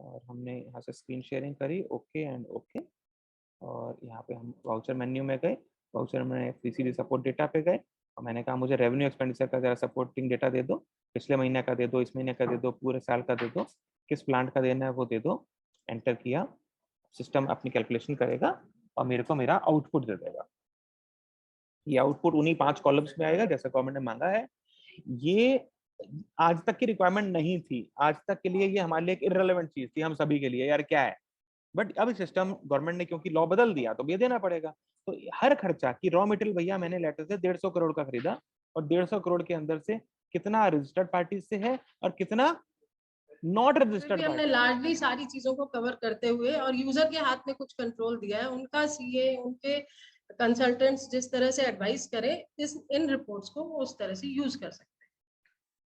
और हमने यहाँ से स्क्रीन शेयरिंग करी, ओके एंड ओके। और यहाँ पे हम वाउचर मेन्यू में गए, वाउचर में पीसीबी सपोर्ट डेटा पे गए और मैंने कहा मुझे रेवेन्यू एक्सपेंडिचर का जरा सपोर्टिंग डेटा दे दो, पिछले महीने का दे दो, इस महीने का दे दो, पूरे साल का दे दो, किस प्लांट का देना है वो दे दो। एंटर किया, सिस्टम अपनी कैलकुलेशन करेगा और मेरे को मेरा आउटपुट दे देगा। ये आउटपुट उन्हीं 5 कॉलम्स में आएगा जैसे गवर्नमेंट ने मांगा है। ये आज तक की रिक्वायरमेंट नहीं थी, आज तक के लिए ये हमारे लिए एक इररिलेवेंट चीज थी, हम सभी के लिए यार क्या है। बट अब सिस्टम गवर्नमेंट ने क्योंकि लॉ बदल दिया तो ये देना पड़ेगा। तो हर खर्चा की रॉ मटेरियल भैया मैंने लेटर से 150 करोड़ का खरीदा और 150 करोड़ के अंदर से कितना रजिस्टर्ड पार्टी से है और कितना नॉट रजिस्टर्ड हमने पार्टी। लार्जली सारी चीजों को कवर करते हुए और यूजर के हाथ में कुछ कंट्रोल दिया है, उनका सीए उनके कंसल्टेंट्स जिस तरह से एडवाइस करें इस इन रिपोर्ट्स को वो उस तरह से यूज कर सकते हैं।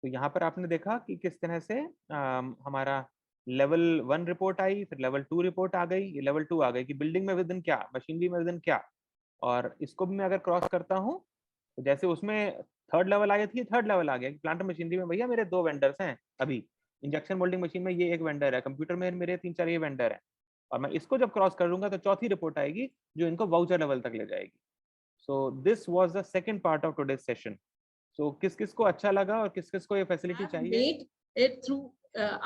तो यहाँ पर आपने देखा कि किस तरह से हमारा लेवल 1 रिपोर्ट आई, फिर लेवल 2 रिपोर्ट आ गई, लेवल 2 आ गई कि बिल्डिंग में विदिन क्या, मशीनरी में विदिन क्या। और इसको भी मैं अगर क्रॉस करता हूँ तो जैसे उसमें थर्ड लेवल आई थी, थर्ड लेवल आ गया कि प्लांट मशीनरी में भैया मेरे 2 वेंडर्स हैं, अभी इंजेक्शन मोल्डिंग मशीन में ये एक वेंडर है, कंप्यूटर में मेरे 3-4 ये वेंडर है। और मैं इसको जब क्रॉस करूंगा तो चौथी रिपोर्ट आएगी जो इनको वाउचर लेवल तक ले जाएगी। So this was the second part of today's session. So किस किस को अच्छा लगा और किस किस को ये फैसिलिटी चाहिए? Made it through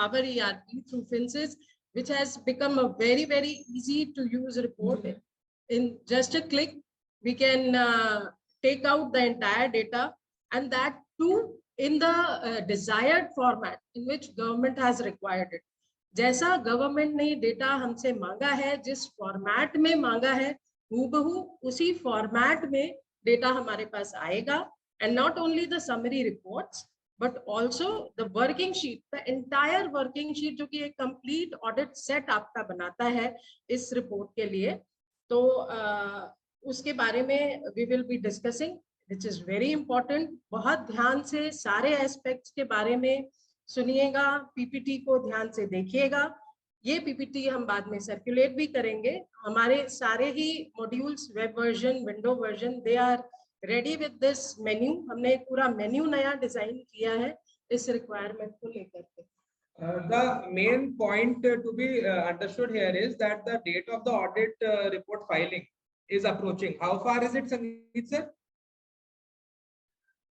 our ERP through Finsis, which has become a very easy to use report. In just a click, we can take out the entire data, and that too in the desired format in which government has required it. जैसा government ने data हमसे मांगा है, जिस format में मांगा है, हूबहू उसी फॉर्मेट में डेटा हमारे पास आएगा। And not only the summary reports, but also the working sheet, the entire working sheet जो कि एक complete audit set आपका बनाता है इस रिपोर्ट के लिए। तो उसके बारे में we will be discussing, which is very important. बहुत ध्यान से सारे एस्पेक्ट्स के बारे में सुनिएगा, पीपीटी को ध्यान से देखिएगा। ये पीपीटी हम बाद में सर्कुलेट भी करेंगे। हमारे सारे ही modules, web version, window version, they are ready with this menu. हमने एक पूरा मेन्यू नया डिजाइन किया है इस रिक्वायरमेंट को लेकर के। The main point to be understood here is that the date of the audit report filing is approaching. How far is it, Sangeet sir?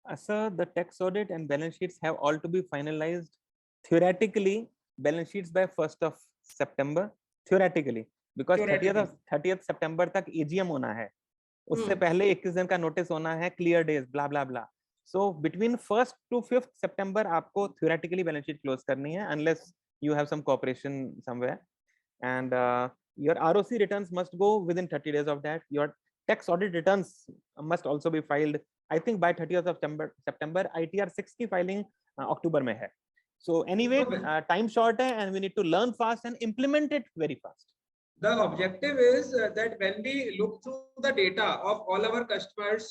Sir, the tax audit and balance sheets have all to be finalized theoretically, balance sheets by 1st of September, theoretically, because 30th September तक AGM होना है, उससे पहले 21 दिन का notice होना है, clear days blah blah blah. So between 1st to 5th September आपको theoretically बैलेंस शीट क्लोज करनी है, unless you have some cooperation somewhere, and your ROC returns must go within 30 days of that. Your tax audit returns must also be filed, I think by 30th of September। ITR 6 की filing अक्टूबर में है। So anyway, time short है and we need to learn fast and implement it very fast. The objective is that when we look through the data of all our customers,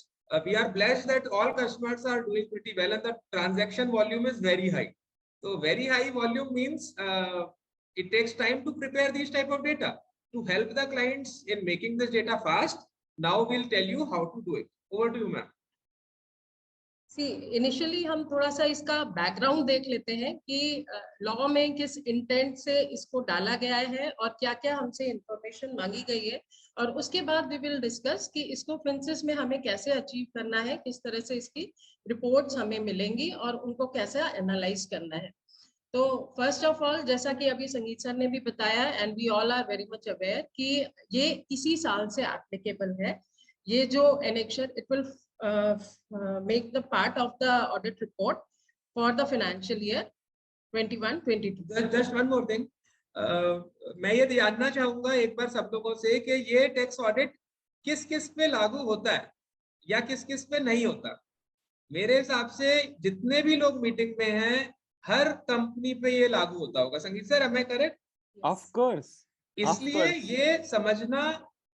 we are blessed that all customers are doing pretty well and the transaction volume is very high. So very high volume means it takes time to prepare these type of data to help the clients in making this data fast. Now we'll tell you how to do it. Over to you, ma'am. Initially हम थोड़ा सा इसका background देख लेते हैं कि law में किस इंटेंट से इसको डाला गया है और क्या क्या हमसे इंफॉर्मेशन मांगी गई है, और उसके बाद वी विल डिस्कस कि इसको फिंसिस में हमें कैसे अचीव करना है, किस तरह से इसकी रिपोर्ट्स हमें मिलेंगी और उनको कैसे एनालाइज करना है। तो फर्स्ट ऑफ ऑल, जैसा कि अभी संगीत सर ने भी बताया and we all are very much aware कि ये इसी साल से एप्लीकेबल है। ये जो annexation it will make the part of the audit report for the financial year 21-22. Just one more thing, मैं ये जानना चाहूंगा एक बार सब लोगों से कि ये टैक्स ऑडिट किस किस पे लागू होता है या किस किस पे नहीं होता। मेरे हिसाब से जितने भी लोग मीटिंग में हैं, हर कंपनी पे ये लागू होता होगा। संगीत sir, am I correct? Of course. इसलिए ये समझना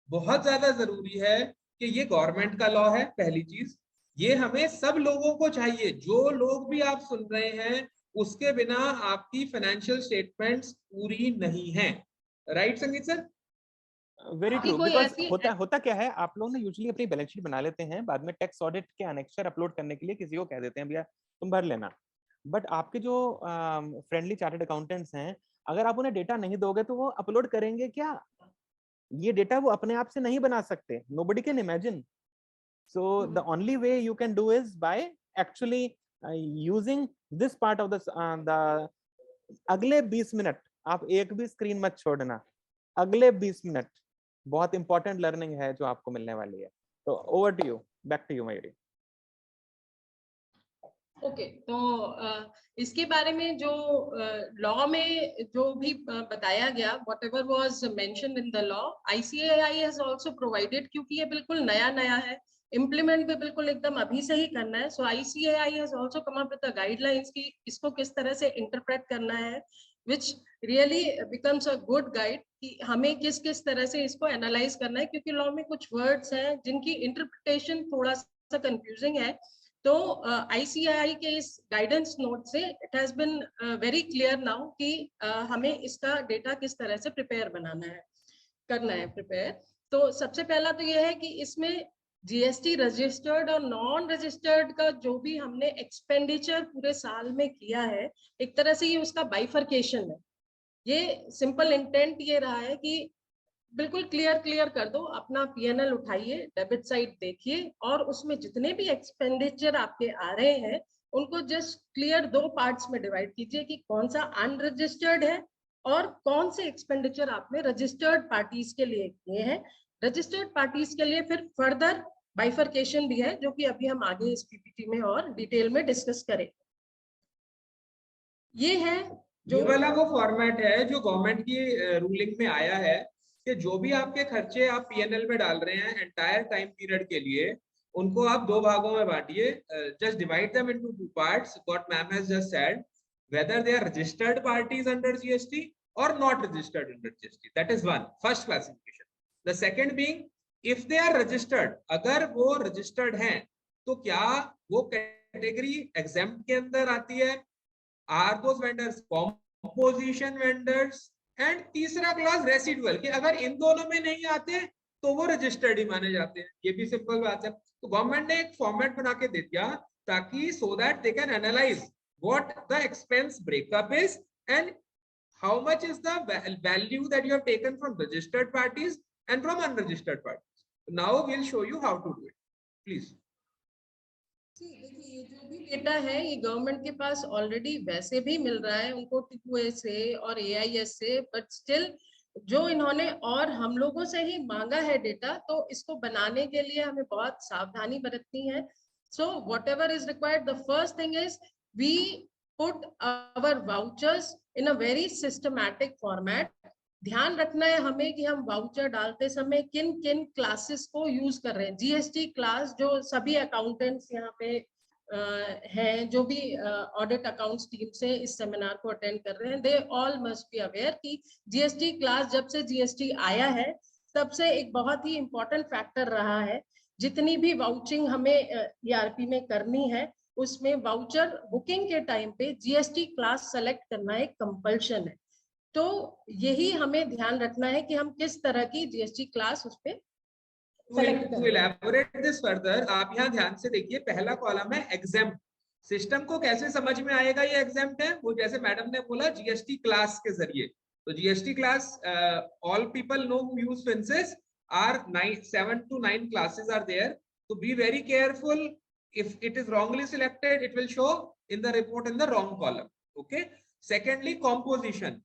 बहुत ज्यादा जरूरी है कि ये गवर्नमेंट का लॉ है। पहली चीज, ये हमें सब लोगों को चाहिए, जो लोग भी आप सुन रहे हैं, उसके बिना आपकी फाइनेंशियल स्टेटमेंट्स पूरी नहीं है। राइट संगीत सर? वेरी ट्रू, बिकॉज होता क्या है, आप लोग ना यूजुअली अपनी बैलेंस शीट बना लेते हैं, बाद में टैक्स ऑडिट के अनेक्चर अपलोड करने के लिए किसी को कह देते हैं भैया तुम भर लेना, बट आपके जो फ्रेंडली चार्टर्ड अकाउंटेंट्स हैं, अगर आप उन्हें डेटा नहीं दोगे तो वो अपलोड करेंगे क्या? ये डेटा वो अपने आप से नहीं बना सकते, nobody can imagine. So the only way you can do is by actually using this part of the अगले 20 मिनट आप एक भी स्क्रीन मत छोड़ना, अगले 20 मिनट बहुत इंपॉर्टेंट लर्निंग है जो आपको मिलने वाली है। तो over to you, back to you Mayuri. Okay, तो इसके बारे में जो लॉ में जो भी बताया गया, what ever was mention in the law, ICAI has also provided, क्योंकि ये बिल्कुल नया नया है, इम्प्लीमेंट भी बिल्कुल एकदम अभी से ही करना है। सो ICAI has also come up with the guidelines कि इसको किस तरह से इंटरप्रेट करना है, which really becomes a good guide कि हमें किस किस तरह से इसको एनालाइज करना है, क्योंकि लॉ में कुछ वर्ड्स हैं जिनकी इंटरप्रिटेशन थोड़ा सा कंफ्यूजिंग है। तो ICAI के इस गाइडेंस नोट से it has been very clear now कि हमें इसका डेटा किस तरह से प्रिपेयर बनाना है, करना है प्रिपेयर। तो सबसे पहला तो ये है कि इसमें GST रजिस्टर्ड और नॉन रजिस्टर्ड का जो भी हमने एक्सपेंडिचर पूरे साल में किया है, एक तरह से ये उसका बाइफर्केशन है। ये सिंपल इंटेंट ये रहा है कि बिल्कुल क्लियर कर दो, अपना PNL उठाइए, डेबिट साइड देखिए, और उसमें जितने भी एक्सपेंडिचर आपके आ रहे हैं उनको जस्ट क्लियर 2 पार्ट्स में डिवाइड कीजिए कि कौन सा अनरजिस्टर्ड है और कौन से एक्सपेंडिचर आपने रजिस्टर्ड पार्टीज के लिए किए हैं। रजिस्टर्ड पार्टीज के लिए फिर फर्दर बाइफर्केशन भी है, जो कि अभी हम आगे इस PPT में और डिटेल में डिस्कस करें। ये है जो वाला वो फॉर्मेट है जो गवर्नमेंट की रूलिंग में आया है कि जो भी आपके खर्चे आप PNL में डाल रहे हैं एंटायर टाइम पीरियड के लिए, उनको आप 2 भागों में बांटिए। Just divide them into 2 parts, what ma'am has just said, whether they are registered parties under GST or not registered under GST. That is one, first classification. The second being, if they are registered, अगर वो registered हैं तो क्या वो category exempt के अंदर आती है? Are those vendors composition vendors? And तीसरा क्लास रेसिडुअल, कि अगर इन दोनों में नहीं आते तो वो रजिस्टर्ड ही माने जाते हैं। ये भी सिंपल बात है। तो गवर्नमेंट ने एक फॉर्मेट बना के दे दिया ताकि so that they can analyse what the expense breakup is and how much is the value that you have taken from registered parties and from unregistered parties. Now we'll show you how to do it. Please. देखिए, ये जो भी data है ये government के पास already वैसे भी मिल रहा है उनको T2A से और AIS से, बट स्टिल जो इन्होंने और हम लोगों से ही मांगा है डेटा, तो इसको बनाने के लिए हमें बहुत सावधानी बरतनी है। So whatever is required, the first thing is we put our vouchers in a very systematic format. ध्यान रखना है हमें कि हम वाउचर डालते समय किन किन क्लासेस को यूज कर रहे हैं। GST क्लास जो सभी अकाउंटेंट्स यहाँ पे हैं, जो भी ऑडिट अकाउंट्स टीम से इस सेमिनार को अटेंड कर रहे हैं, they all must be aware कि GST क्लास जब से GST आया है तब से एक बहुत ही इम्पोर्टेंट फैक्टर रहा है। जितनी भी वाउचिंग हमें ERP में करनी है उसमें वाउचर बुकिंग के टाइम पे GST क्लास सेलेक्ट करना एक कंपल्शन है। तो यही हमें ध्यान रखना है कि हम किस तरह की GST क्लास उस पे select To elaborate this further, आप यहाँ ध्यान से देखिए, पहला कॉलम है exempt। सिस्टम को कैसे समझ में आएगा ये exempt है, वो जैसे मैडम ने बोला GST क्लास के जरिए। तो GST class, all people know who use Finsis are 7 to 9 classes are there. So be very careful. If it is wrongly selected, it will show in the report in the wrong column. Okay. Secondly, composition.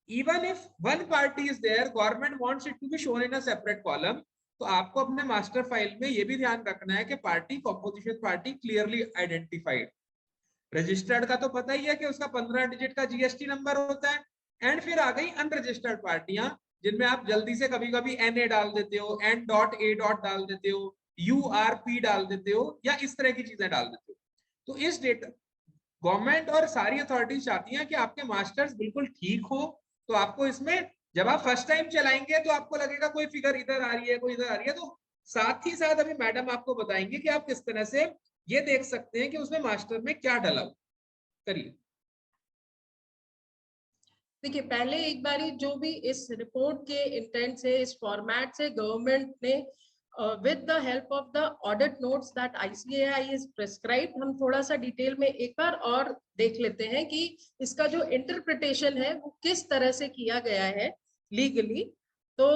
Even if one party is there, government wants it to be shown in a separate column. तो आपको अपने master file में ये भी ध्यान रखना है कि party composition party clearly identified. Registered का तो पता ही है कि उसका 15 डिजिट का GST नंबर होता है। एंड फिर आ गई अनरजिस्टर्ड पार्टियां, जिनमें आप जल्दी से कभी कभी NA डाल देते हो, N.A. डाल देते हो, URP डाल देते हो, या इस तरह की चीजें डाल देते हो। तो इस डेटा गवर्नमेंट और सारी अथॉरिटीज चाहती हैं कि आपके मास्टर्स बिल्कुल ठीक हो। तो आपको इसमें जब आप फर्स्ट टाइम चलाएंगे तो आपको लगेगा कोई फिगर इधर आ रही है, कोई इधर आ रही है। तो साथ ही साथ अभी मैडम आपको बताएंगे कि आप किस तरह से ये देख सकते हैं कि उसमें मास्टर में क्या डला हो। करिए। देखिए, पहले एक बारी जो भी इस रिपोर्ट के इंटेंट से, इस फॉर्मेट से गवर्नमेंट ने with the help of the audit notes that ICAI is prescribed, हम थोड़ा सा डिटेल में एक बार और देख लेते हैं कि इसका जो इंटरप्रिटेशन है वो किस तरह से किया गया है लीगली। तो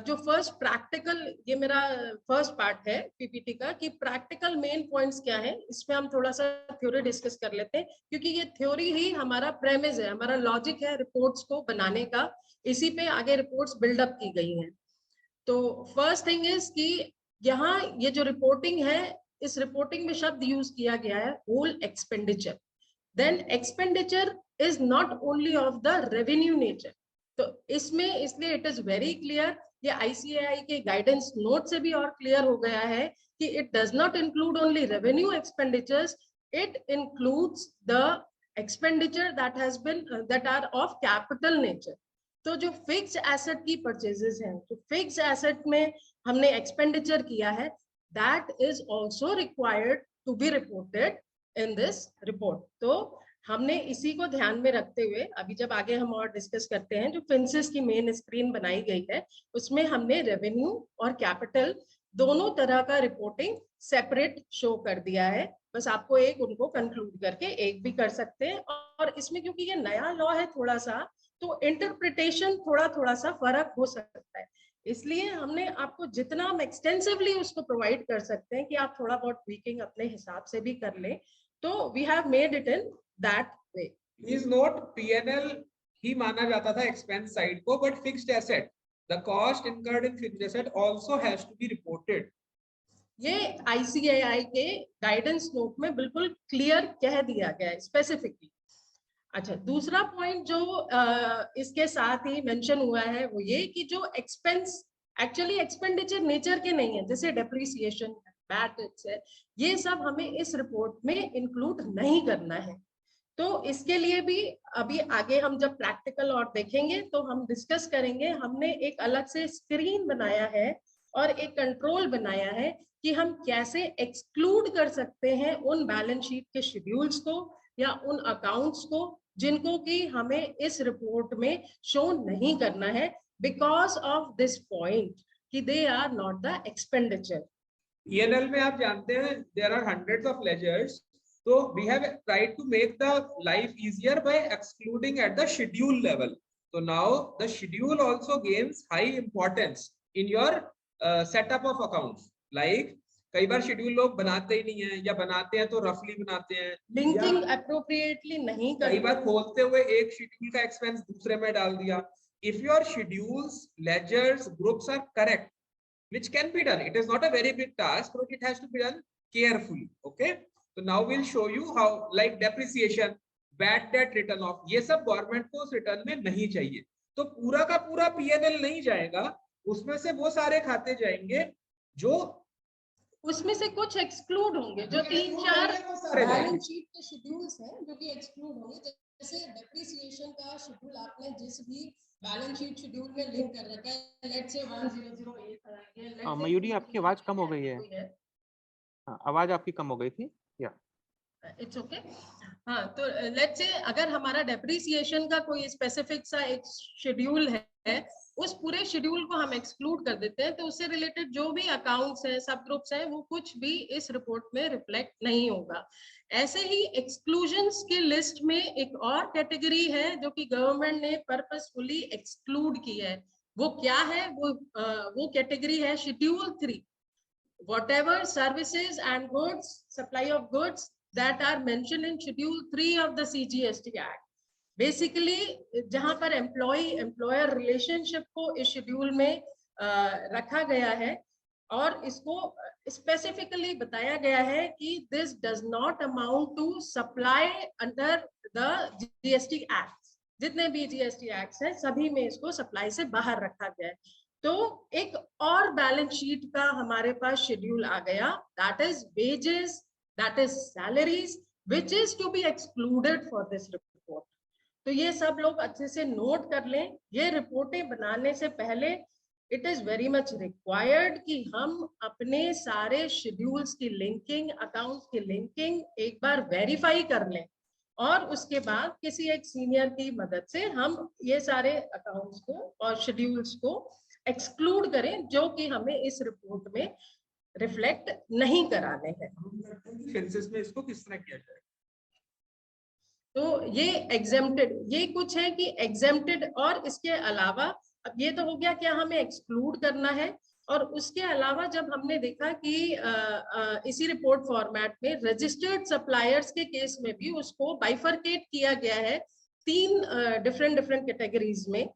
जो फर्स्ट प्रैक्टिकल, ये मेरा फर्स्ट पार्ट है पीपीटी का, कि प्रैक्टिकल मेन पॉइंट्स क्या है, इसमें हम थोड़ा सा थ्योरी डिस्कस कर लेते हैं, क्योंकि ये थ्योरी ही हमारा प्रेमिस है, हमारा लॉजिक है रिपोर्ट्स को बनाने का, इसी पे आगे रिपोर्ट्स बिल्डअप की गई हैं। तो फर्स्ट थिंग इज कि यहाँ ये जो रिपोर्टिंग है, इस रिपोर्टिंग में शब्द यूज किया गया है whole expenditure. Then expenditure is not only of the revenue nature. तो इसमें इसलिए इट इज वेरी क्लियर, ये आईसीएआई के गाइडेंस नोट से भी और क्लियर हो गया है कि it does not include only revenue expenditures, it includes the expenditure that are of capital nature. तो जो फिक्स एसेट की परचेजेस हैं, जो फिक्स एसेट में हमने एक्सपेंडिचर किया है, that is also required to be reported in this report. तो हमने इसी को ध्यान में रखते हुए अभी जब आगे हम और डिस्कस करते हैं, जो फिंसिस की मेन स्क्रीन बनाई गई है उसमें हमने रेवेन्यू और कैपिटल दोनों तरह का रिपोर्टिंग सेपरेट शो कर दिया है। बस आपको एक उनको कंक्लूड करके एक भी कर सकते हैं। और इसमें क्योंकि ये नया लॉ है थोड़ा सा, तो इंटरप्रिटेशन थोड़ा सा फर्क हो सकता है, इसलिए हमने आपको जितना हम एक्सटेंसिवली उसको प्रोवाइड कर सकते हैं कि आप थोड़ा बहुत ट्वीकिंग अपने हिसाब से भी कर लें, तो we have made it in that way. Please note, PNL ही माना जाता था एक्सपेंस साइड को, but fixed asset, the cost incurred in fixed asset also has to be reported. ये आईसीएआई के गाइडेंस नोट में बिल्कुल क्लियर कह दिया गया है स्पेसिफिकली। अच्छा, दूसरा पॉइंट जो इसके साथ ही मेंशन हुआ है वो ये कि जो एक्सपेंस एक्चुअली एक्सपेंडिचर नेचर के नहीं है, जैसे डेप्रिसिएशन, बैड डेट्स है, ये सब हमें इस रिपोर्ट में इंक्लूड नहीं करना है। तो इसके लिए भी अभी आगे हम जब प्रैक्टिकल और देखेंगे तो हम डिस्कस करेंगे। हमने एक अलग से स्क्रीन बनाया है और एक कंट्रोल बनाया है कि हम कैसे एक्सक्लूड कर सकते हैं उन बैलेंस शीट के शेड्यूल्स को या उन अकाउंट्स को जिनको कि हमें इस रिपोर्ट में शो नहीं करना है, बिकॉज ऑफ दिस पॉइंट कि they are not the expenditure. PNL में आप जानते हैं there are hundreds of ledgers, so we have tried to make the life easier by excluding at the schedule level. So now the schedule also gains high importance in your setup of accounts. Like कई बार schedule लोग बनाते ही नहीं है, या बनाते हैं तो रफली बनाते हैं, लिंकिंग अप्रोप्रिएटली नहीं करते, कई बार खोलते हुए एक शेड्यूल का एक्सपेंस दूसरे में डाल दिया। If your schedules, ledgers, groups are correct, which can be done, it is not a very big task, but it has to be done carefully. Okay. So now we'll show you how, like depreciation, bad debt written off, ये सब government को उस return में नहीं चाहिए। तो पूरा का पूरा पीएनएल नहीं जाएगा, उसमें से वो सारे खाते जाएंगे जो उसमें से कुछ एक्सक्लूड होंगे, जो 3-4 बैलेंस शीट के शेड्यूल्स हैं जो कि एक्सक्लूड होंगे। जैसे डेप्रिसिएशन का शेड्यूल आपने जिस भी बैलेंस शीट शेड्यूल में लिंक कर रखा है, लेट्स से 1008 मयूरी आपकी आवाज कम हो गई है। आवाज आपकी कम हो गई थी, या इट्स ओके। हाँ, तो लेट्स से अगर हमारा डेप्रिसिएशन का कोई स्पेसिफिक सा एक शेड्यूल है, उस पूरे शेड्यूल को हम एक्सक्लूड कर देते हैं, तो उससे रिलेटेड जो भी अकाउंट्स हैं, सब ग्रुप्स हैं, वो कुछ भी इस रिपोर्ट में रिफ्लेक्ट नहीं होगा। ऐसे ही एक्सक्लूजन्स की लिस्ट में एक और कैटेगरी है जो कि गवर्नमेंट ने पर्पसफुली एक्सक्लूड की है। वो क्या है? वो कैटेगरी है schedule 3, whatever services and goods, supply of goods that are mentioned in schedule 3 of the CGST Act. Basically जहां पर एम्प्लॉय एम्प्लॉयर रिलेशनशिप को इस शेड्यूल में रखा गया है और इसको स्पेसिफिकली बताया गया है कि this does not amount to supply under the GST act. जितने भी जीएसटी एक्ट हैं सभी में इसको सप्लाई से बाहर रखा गया है। तो एक और बैलेंस शीट का हमारे पास शेड्यूल आ गया, that is wages, that is salaries, which is to be excluded for this report. तो ये सब लोग अच्छे से नोट कर लें। ये रिपोर्टें बनाने से पहले it is very much required कि हम अपने सारे शेड्यूल्स की लिंकिंग, अकाउंट्स की लिंकिंग एक बार वेरीफाई कर लें और उसके बाद किसी एक सीनियर की मदद से हम ये सारे अकाउंट्स को और शेड्यूल्स को एक्सक्लूड करें जो कि हमें इस रिपोर्ट में रिफ्लेक्ट नहीं कराने हैं। फिंसेस में इसको किस तरह किया जाए? तो ये एग्जेम्प्टेड, ये कुछ है कि एग्जेम्प्टेड, और इसके अलावा अब ये तो हो गया क्या हमें एक्सक्लूड करना है, और उसके अलावा जब हमने देखा कि इसी रिपोर्ट फॉर्मेट में रजिस्टर्ड सप्लायर्स के केस में भी उसको बाइफरकेट किया गया है 3 डिफरेंट कैटेगरीज में।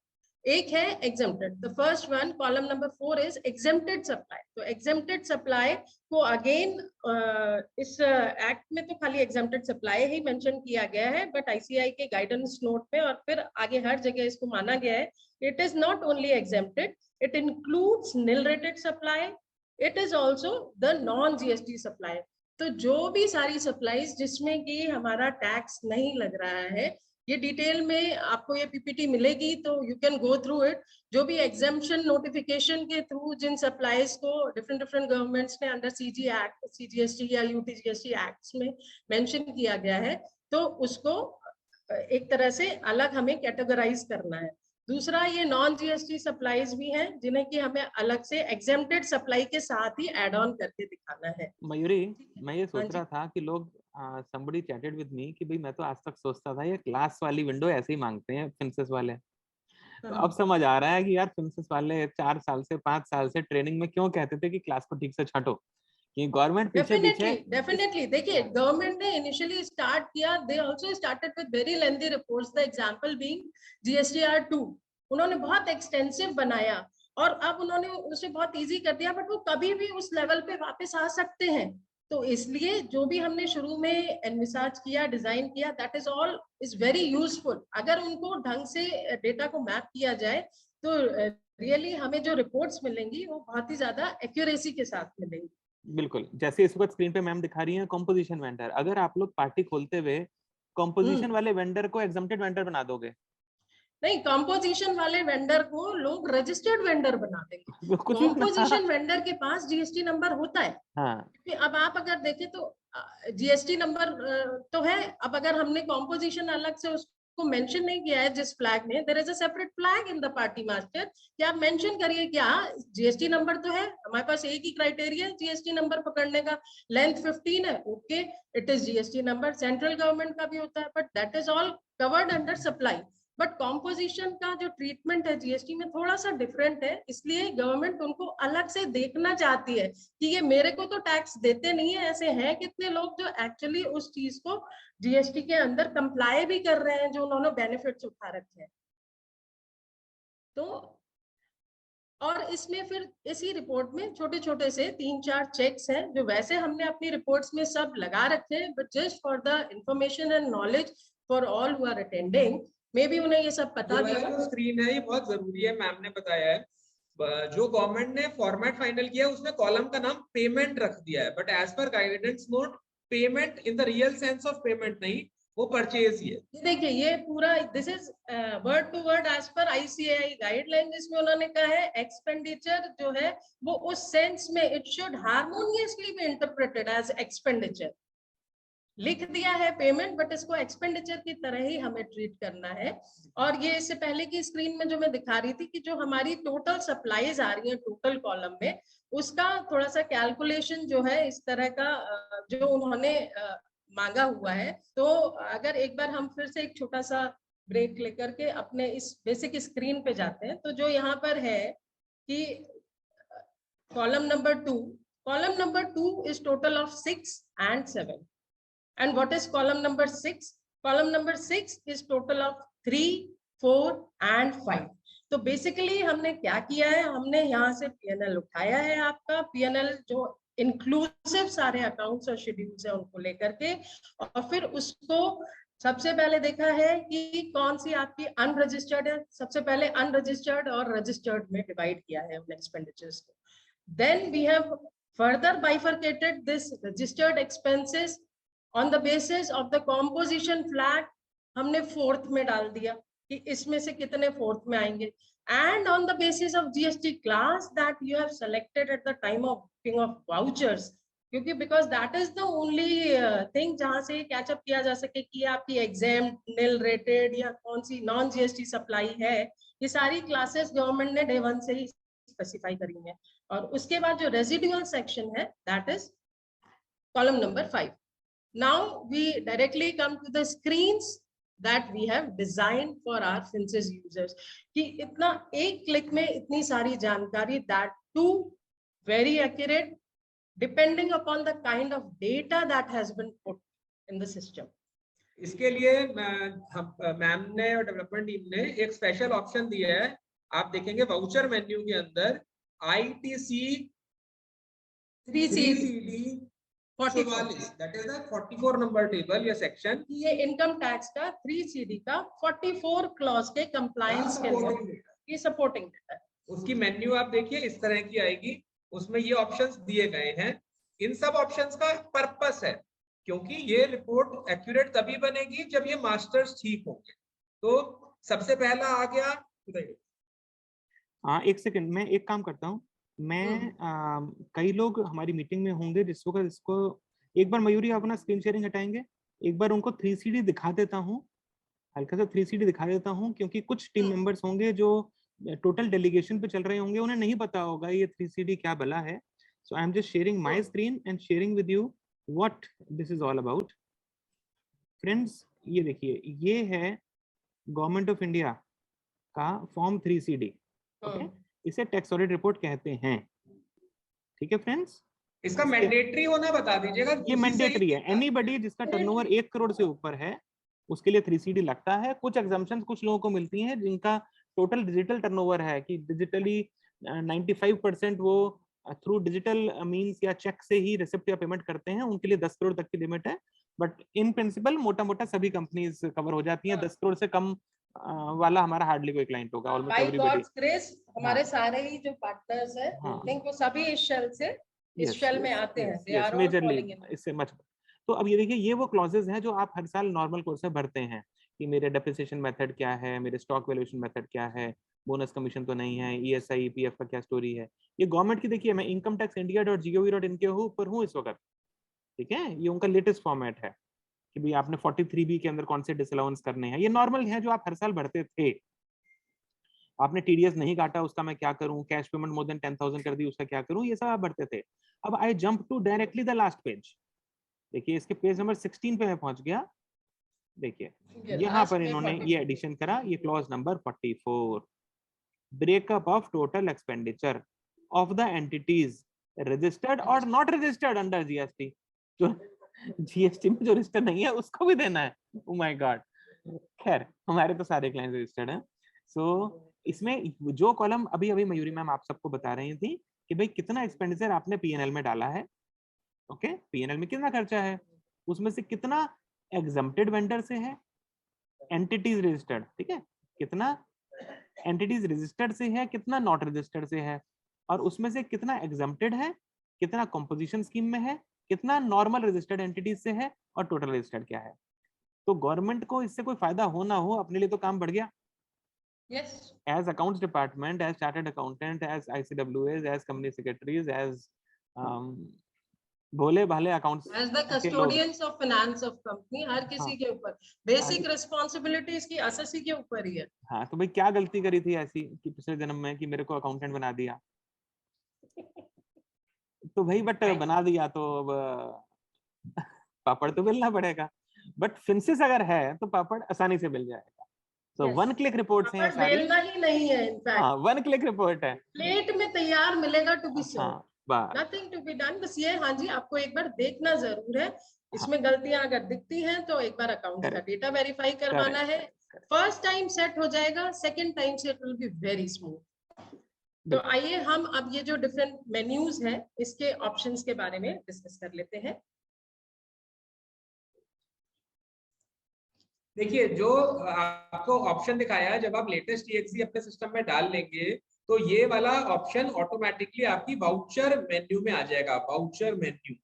एक है exempted, the first one column number 4 is exempted supply. तो एग्जेम्प्टेड सप्लाई को अगेन इस एक्ट में तो खाली एग्जेम्प्टेड सप्लाई ही मेंशन किया गया है, बट आईसीआई के गाइडेंस नोट में और फिर आगे हर जगह इसको माना गया है, it is not only exempted, it includes nil rated supply, it is also the non GST supply. तो जो भी सारी सप्लाईज जिसमें कि हमारा टैक्स नहीं लग रहा है, ये डिटेल में आपको ये पीपीटी मिलेगी तो you can go through it. जो भी एग्जेम्पशन नोटिफिकेशन के थ्रू जिन सप्लाईज को डिफरेंट गवर्नमेंट्स ने अंडर सीजी एक्ट, सीजीएसटी या यूटीजीएसटी एक्ट्स में मेंशन किया गया है, तो उसको एक तरह से अलग हमें कैटेगराइज करना है। दूसरा, ये नॉन जीएसटी सप्लाईज भी हैं जिन्हें कि हमें अलग से एग्जेम्प्टेड सप्लाई के साथ ही एड ऑन करके दिखाना है। मयूरी, मैं ये सोच रहा था कि लोग somebody chatted with me कि भाई मैं तो आज तक सोचता था ये क्लास वाली विंडो ऐसे ही मांगते हैं फिंसेस वाले, तो अब समझ आ रहा है कि यार फिंसेस वाले 4 साल से 5 साल से ट्रेनिंग में क्यों कहते थे कि क्लास को ठीक से छांटो, कि गवर्नमेंट पीछे डेफिनेटली देखिए, गवर्नमेंट ने इनिशियली स्टार्ट किया, they also started with very lengthy reports, the example being GSTR 2, उन्होंने बहुत एक्सटेंसिव बनाया और अब उन्होंने उसे बहुत इजी कर दिया, बट वो कभी भी उस लेवल पे वापस आ सकते हैं। तो इसलिए जो भी हमने शुरू में एनविसाज किया, डिजाइन किया, that is all is very useful. अगर उनको ढंग से डेटा को मैप किया जाए तो रियली हमें जो रिपोर्ट्स मिलेंगी वो बहुत ही ज्यादा एक्यूरेसी के साथ मिलेंगी। बिल्कुल, जैसे इस वक्त स्क्रीन पे मैम दिखा रही हैं कॉम्पोजिशन वेंडर, अगर आप लोग पार्टी खोलते हुए कॉम्पोजिशन वाले वेंडर को एग्जेम्प्टेड वेंडर बना दोगे? नहीं, कंपोजिशन वाले वेंडर को लोग रजिस्टर्ड वेंडर बना देंगे। कंपोजिशन वेंडर के पास जीएसटी नंबर होता है। हाँ। अब आप अगर देखें तो जीएसटी नंबर तो है, अब अगर हमने कंपोजिशन अलग से उसको मेंशन नहीं किया है जिस फ्लैग में, there is a separate flag in the party master, कि आप मेंशन करिए क्या जीएसटी नंबर तो है, हमारे पास एक ही क्राइटेरिया है जीएसटी नंबर पकड़ने का, लेंथ 15 है, okay it is GST number. Central government का भी होता है, but that is all covered under supply. But composition का जो ट्रीटमेंट है जीएसटी में थोड़ा सा डिफरेंट है, इसलिए गवर्नमेंट उनको अलग से देखना चाहती है कि ये मेरे को तो टैक्स देते नहीं है, ऐसे हैं कितने लोग जो एक्चुअली उस चीज को जीएसटी के अंदर कंप्लाई भी कर रहे हैं, जो उन्होंने बेनिफिट्स उठा रखे हैं। तो और इसमें फिर इसी रिपोर्ट में छोटे छोटे से 3-4 चेक्स हैं जो वैसे हमने अपनी रिपोर्ट्स में सब लगा रखे हैं, but just for the information and knowledge for all who are attending, may be उन्हें ये सब पता भी होगा। जो स्क्रीन है ये बहुत जरूरी है, मैम ने बताया है। जो गवर्नमेंट ने फॉर्मेट फाइनल किया उसमें कॉलम का नाम पेमेंट रख दिया है, but as per guidance note payment in the real sense of payment नहीं, वो परचेज ही है। देखिए ये पूरा this is word to word as per ICAI guideline, जिसमें उन्होंने कहा है एक्सपेंडिचर जो है वो उस सेंस में it should harmoniously be interpreted as expenditure. लिख दिया है पेमेंट, बट इसको एक्सपेंडिचर की तरह ही हमें ट्रीट करना है। और ये इससे पहले की स्क्रीन में जो मैं दिखा रही थी कि जो हमारी टोटल सप्लाईज आ रही है टोटल कॉलम में, उसका थोड़ा सा कैलकुलेशन जो है इस तरह का जो उन्होंने मांगा हुआ है। तो अगर एक बार हम फिर से एक छोटा सा ब्रेक लेकर के अपने इस बेसिक स्क्रीन पे जाते हैं, तो जो यहाँ पर है कि column number 2 is total of 6 and 7. And what is column number 6? Column number 6 is total of 3, 4 and 5. तो बेसिकली हमने क्या किया है, हमने यहाँ से पीएनएल उठाया है, आपका पीएनएल जो इंक्लूसिव सारे अकाउंट्स और शेड्यूल्स है उनको लेकर के, और फिर उसको सबसे पहले देखा है कि कौन सी आपकी अनरजिस्टर्ड है, सबसे पहले अनरजिस्टर्ड और रजिस्टर्ड में डिवाइड किया है उन एक्सपेंडिचर्स को। Then we have further bifurcated this registered expenses on the basis of the composition flag, हमने फोर्थ में डाल दिया कि इसमें से कितने फोर्थ में आएंगे, and on the basis of GST class that you have selected at the time of booking of vouchers, क्योंकि because that is the only thing जहां से कैचअप किया जा सके कि आपकी एग्जाम नील रेटेड या कौन सी नॉन जीएसटी सप्लाई है। ये सारी क्लासेस गवर्नमेंट ने डे 1 से ही स्पेसिफाई करी है। और उसके बाद जो रेजिडुअल सेक्शन है that is column number 5। Now we directly come to the screens that we have designed for our Finsis users, कि इतना एक क्लिक में इतनी सारी जानकारी, that too very accurate depending upon the kind of data that has been put in the system. इसके लिए ma'am ने और डेवलपमेंट टीम ने एक स्पेशल ऑप्शन दिया है। आप देखेंगे वाउचर मेन्यू के अंदर ITC 3CD 44, that is the 44 number table या सेक्शन, ये इनकम टैक्स का 3CD का 44 क्लॉज के कंप्लायंस के लिए ये सपोर्टिंग डेटा है। उसकी मेन्यू आप देखिए इस तरह की आएगी, उसमें ये ऑप्शंस दिए गए हैं। इन सब ऑप्शंस का पर्पस है क्योंकि ये रिपोर्ट एक्यूरेट तभी बनेगी जब ये मास्टर्स ठीक होंगे। तो सबसे पहला आ गया, हाँ एक सेकंड, मैं एक काम करता हूँ, मैं कई लोग हमारी मीटिंग में होंगे जिसको एक बार मयूरी आप अपना स्क्रीन शेयरिंग हटाएंगे, एक बार उनको 3CD दिखा देता हूँ, हल्का सा 3CD दिखा देता हूँ, क्योंकि कुछ टीम मेंबर्स होंगे जो टोटल डेलीगेशन पे चल रहे होंगे, उन्हें नहीं पता होगा ये 3CD क्या भला है। So I am just sharing my screen and sharing with you what this is all about. Friends ये देखिए, ये है गवर्नमेंट ऑफ इंडिया का फॉर्म 3CD, ओके, इसे टैक्स ऑडिट रिपोर्ट कहते हैं, ठीक है फ्रेंड्स। इसका मैंडेटरी होना बता दीजिएगा। ये मैंडेटरी है, एनीबॉडी जिसका टर्नओवर 1 करोड़ से ऊपर है उसके लिए 3CD लगता है। कुछ एग्जम्पशंस कुछ लोगों को मिलती हैं जिनका टोटल डिजिटल टर्नओवर है, कि डिजिटली 95% वो थ्रू डिजिटल मींस या चेक से ही रिसिप्ट या पेमेंट करते हैं, उनके लिए 10 करोड़ तक की लिमिट है। बट इन प्रिंसिपल मोटा मोटा सभी कंपनीज कवर हो जाती हैं। 10 करोड़ से कम वाला हमारा हार्डली कोई क्लाइंट होगा, almost by everybody. God's grace हमारे सारे ही जो पार्टनर्स हैं, आई थिंक वो सभी इस शेल से इस शेल में आते हैं, they are all following in. इससे मच। तो अब ये देखिए, ये वो क्लॉजेस हैं जो आप हर साल नॉर्मल कोर्स में भरते हैं, कि मेरे डेप्रिसिएशन मेथड क्या है, मेरे स्टॉक वैल्यूएशन मेथड क्या है, बोनस कमीशन तो नहीं है, ESI EPF का क्या स्टोरी है। ये गवर्नमेंट की देखिए, मैं incometaxindia.gov.in के ऊपर हूँ इस वक्त, ठीक है, ये उनका लेटेस्ट फॉर्मेट है कि भाई आपने 43B के अंदर कौन से डिसअलाउंस करने हैं। ये नॉर्मल है जो आप हर साल भरते थे। आपने TDS नहीं काटा, उसका मैं क्या करूं, कैश पेमेंट मोर देन 10,000 कर दी, उसका क्या करूं, ये सब आप भरते थे। अब I jump to directly the last page. देखिए इसके पेज नंबर 16 पे मैं पहुंच गया। देखिए यहाँ पर इन्होंने ये एडिशन करा, ये clause number 44, breakup of total expenditure of the entities registered और नॉट रजिस्टर्ड अंडर GST। जो GST में जो रजिस्टर नहीं है उसको भी देना है। ओह माय गॉड, खैर हमारे तो सारे क्लाइंट्स रजिस्टर्ड हैं। सो इसमें जो कॉलम अभी अभी मयूरी मैम आप सबको बता रही थी कि भाई कितना एक्सपेंडिचर आपने P&L में डाला है, ओके, P&L में कितना खर्चा है, उसमें से कितना एग्जम्प्टेड वेंडर से है, एंटिटीज रजिस्टर्ड, ठीक है, कितना एंटिटीज रजिस्टर्ड से है, कितना नॉट रजिस्टर्ड से है, और उसमें से कितना एग्जम्प्टेड है, कितना कंपोजिशन स्कीम में है, कितना नॉर्मल रजिस्टर्ड एंटिटीज से है, और टोटल रजिस्टर्ड क्या है। तो गवर्नमेंट को इससे कोई फायदा हो ना हो, अपने लिए तो काम बढ़ गया। Yes. As accounts department, as chartered accountant, as ICWAs, as company secretaries, as भोले भाले accounts, As the custodians of finance of company, हर किसी के ऊपर बेसिक रिस्पॉन्सिबिलिटीज की एसएससी के ऊपर ही है। हाँ, तो भाई क्या गलती करी थी ऐसी कि पिछले जन्म में कि मेरे को अकाउंटेंट बना दिया। तो भाई बट बना दिया तो अब पापड़ तो बेलना पड़ेगा। बट फिंसिस अगर है तो पापड़ आसानी से बेल जाएगा। तो वन क्लिक रिपोर्ट्स हैं सारी। बेलना ही नहीं है, इनफैक्ट हाँ, वन क्लिक रिपोर्ट है, प्लेट में तैयार मिलेगा टू बी सर्व, हाँ, नथिंग टू बी डन। बस ये, हाँ जी, आपको एक बार देखना जरूर है, इसमें गलतियां अगर दिखती हैं तो एक बार अकाउंट का डेटा वेरीफाई करवाना है। फर्स्ट टाइम सेट हो जाएगा, सेकंड टाइम से it will be very smooth. तो आइए हम अब ये जो डिफरेंट मेन्यूज हैं इसके ऑप्शंस के बारे में डिस्कस कर लेते हैं। देखिए जो आपको ऑप्शन दिखाया है, जब आप लेटेस्ट EXE अपने सिस्टम में डाल लेंगे तो ये वाला ऑप्शन ऑटोमेटिकली आपकी वाउचर मेन्यू में आ जाएगा। वाउचर मेन्यू